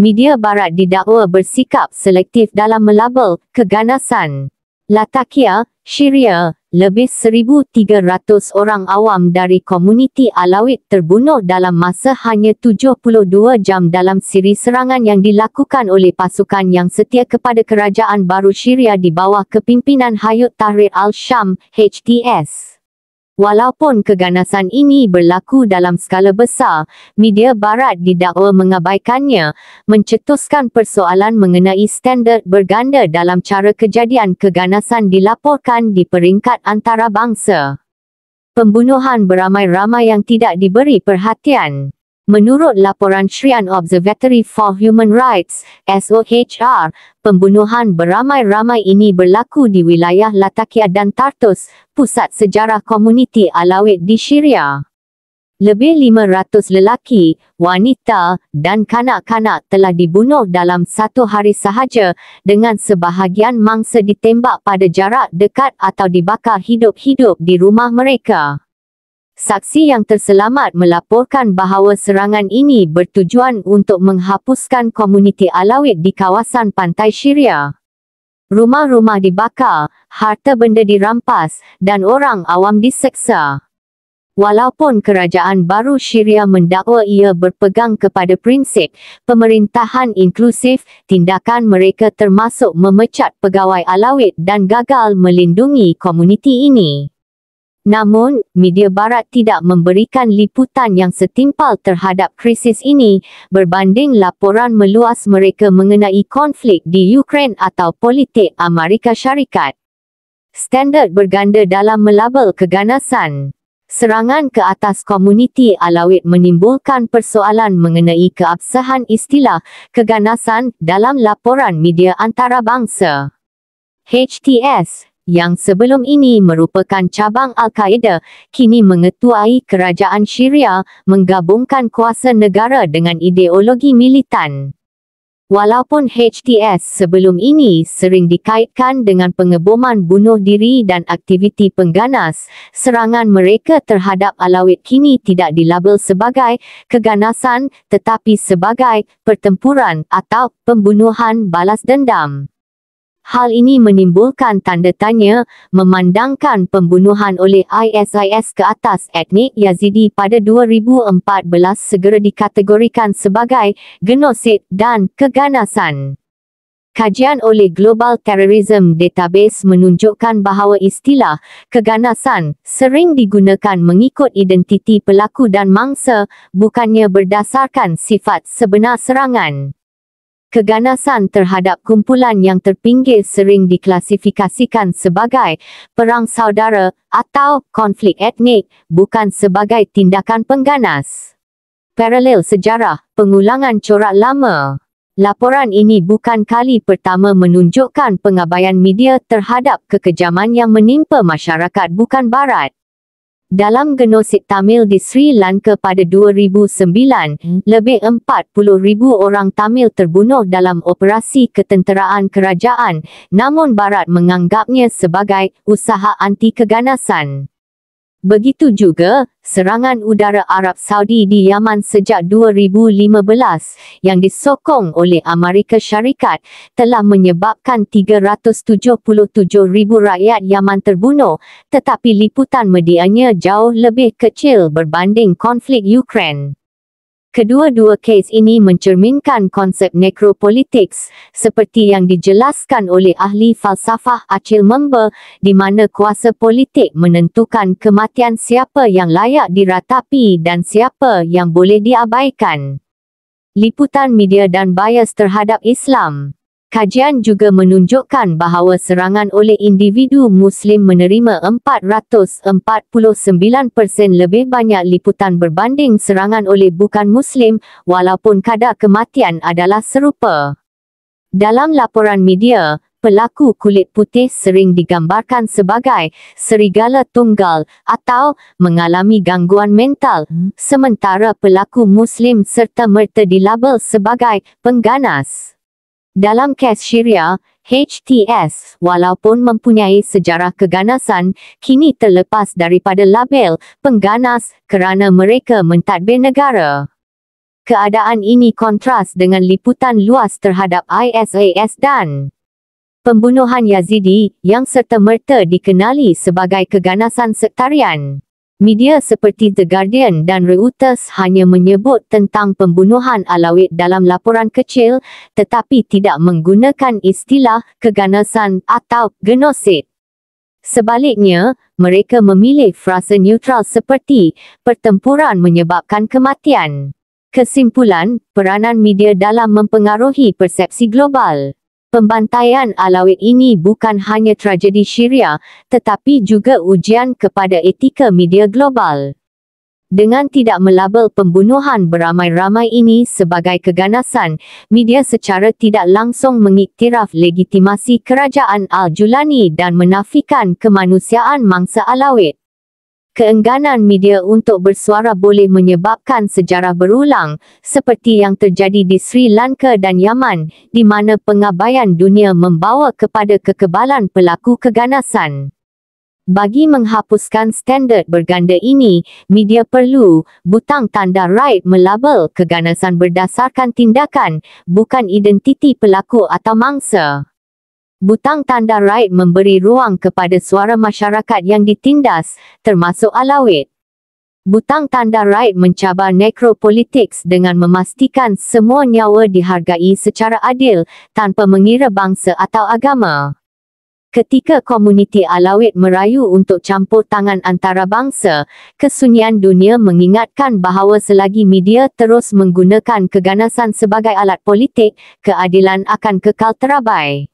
media barat didakwa bersikap selektif dalam melabel keganasan. Latakia, Syria, lebih 1,300 orang awam dari komuniti Alawit terbunuh dalam masa hanya 72 jam dalam siri serangan yang dilakukan oleh pasukan yang setia kepada Kerajaan Baru Syria di bawah kepimpinan Hayat Tahrir al-Syam, HTS. Walaupun keganasan ini berlaku dalam skala besar, media barat didakwa mengabaikannya, mencetuskan persoalan mengenai standard berganda dalam cara kejadian keganasan dilaporkan di peringkat antarabangsa. Pembunuhan beramai-ramai yang tidak diberi perhatian. Menurut laporan Syrian Observatory for Human Rights, SOHR, pembunuhan beramai-ramai ini berlaku di wilayah Latakia dan Tartus, pusat sejarah komuniti Alawit di Syria. Lebih 500 lelaki, wanita, dan kanak-kanak telah dibunuh dalam satu hari sahaja, dengan sebahagian mangsa ditembak pada jarak dekat atau dibakar hidup-hidup di rumah mereka. Saksi yang terselamat melaporkan bahawa serangan ini bertujuan untuk menghapuskan komuniti Alawit di kawasan pantai Syria. Rumah-rumah dibakar, harta benda dirampas, dan orang awam diseksa. Walaupun Kerajaan Baru Syria mendakwa ia berpegang kepada prinsip pemerintahan inklusif, tindakan mereka termasuk memecat pegawai Alawit dan gagal melindungi komuniti ini. Namun, media barat tidak memberikan liputan yang setimpal terhadap krisis ini, berbanding laporan meluas mereka mengenai konflik di Ukraine atau politik Amerika Syarikat. Standard berganda dalam melabel keganasan. Serangan ke atas komuniti Alawit menimbulkan persoalan mengenai keabsahan istilah keganasan dalam laporan media antarabangsa. HTS, yang sebelum ini merupakan cabang Al-Qaeda, kini mengetuai kerajaan Syria, menggabungkan kuasa negara dengan ideologi militan. Walaupun HTS sebelum ini sering dikaitkan dengan pengeboman bunuh diri dan aktiviti pengganas, serangan mereka terhadap Alawit kini tidak dilabel sebagai keganasan, tetapi sebagai pertempuran atau pembunuhan balas dendam. Hal ini menimbulkan tanda tanya, memandangkan pembunuhan oleh ISIS ke atas etnik Yazidi pada 2014 segera dikategorikan sebagai genosid dan keganasan. Kajian oleh Global Terrorism Database menunjukkan bahawa istilah keganasan sering digunakan mengikut identiti pelaku dan mangsa, bukannya berdasarkan sifat sebenar serangan. Keganasan terhadap kumpulan yang terpinggir sering diklasifikasikan sebagai perang saudara atau konflik etnik, bukan sebagai tindakan pengganas. Paralel sejarah, pengulangan corak lama. Laporan ini bukan kali pertama menunjukkan pengabaian media terhadap kekejaman yang menimpa masyarakat bukan Barat. Dalam genosid Tamil di Sri Lanka pada 2009, lebih 40,000 orang Tamil terbunuh dalam operasi ketenteraan kerajaan, namun Barat menganggapnya sebagai usaha anti keganasan. Begitu juga, serangan udara Arab Saudi di Yaman sejak 2015, yang disokong oleh Amerika Syarikat, telah menyebabkan 377,000 rakyat Yaman terbunuh, tetapi liputan medianya jauh lebih kecil berbanding konflik Ukraine. Kedua-dua kes ini mencerminkan konsep necropolitics, seperti yang dijelaskan oleh ahli falsafah Achille Mbembe, di mana kuasa politik menentukan kematian siapa yang layak diratapi dan siapa yang boleh diabaikan. Liputan media dan bias terhadap Islam. Kajian juga menunjukkan bahawa serangan oleh individu Muslim menerima 449% lebih banyak liputan berbanding serangan oleh bukan Muslim, walaupun kadar kematian adalah serupa. Dalam laporan media, pelaku kulit putih sering digambarkan sebagai serigala tunggal atau mengalami gangguan mental, sementara pelaku Muslim serta-merta dilabel sebagai pengganas. Dalam kes Syria, HTS, walaupun mempunyai sejarah keganasan, kini terlepas daripada label pengganas kerana mereka mentadbir negara. Keadaan ini kontras dengan liputan luas terhadap ISIS dan pembunuhan Yazidi yang serta-merta dikenali sebagai keganasan sektarian. Media seperti The Guardian dan Reuters hanya menyebut tentang pembunuhan Alawid dalam laporan kecil, tetapi tidak menggunakan istilah keganasan atau genosid. Sebaliknya, mereka memilih frasa neutral seperti pertempuran menyebabkan kematian. Kesimpulan, peranan media dalam mempengaruhi persepsi global. Pembantaian Alawid ini bukan hanya tragedi Syria, tetapi juga ujian kepada etika media global. Dengan tidak melabel pembunuhan beramai-ramai ini sebagai keganasan, media secara tidak langsung mengiktiraf legitimasi kerajaan Al-Julani dan menafikan kemanusiaan mangsa Alawid. Keengganan media untuk bersuara boleh menyebabkan sejarah berulang, seperti yang terjadi di Sri Lanka dan Yaman, di mana pengabaian dunia membawa kepada kekebalan pelaku keganasan. Bagi menghapuskan standard berganda ini, media perlu butang tanda right melabel keganasan berdasarkan tindakan, bukan identiti pelaku atau mangsa. Butang tanda right memberi ruang kepada suara masyarakat yang ditindas, termasuk Alawid. Butang tanda right mencabar necropolitics dengan memastikan semua nyawa dihargai secara adil, tanpa mengira bangsa atau agama. Ketika komuniti Alawid merayu untuk campur tangan antarabangsa, kesunyian dunia mengingatkan bahawa selagi media terus menggunakan keganasan sebagai alat politik, keadilan akan kekal terabai.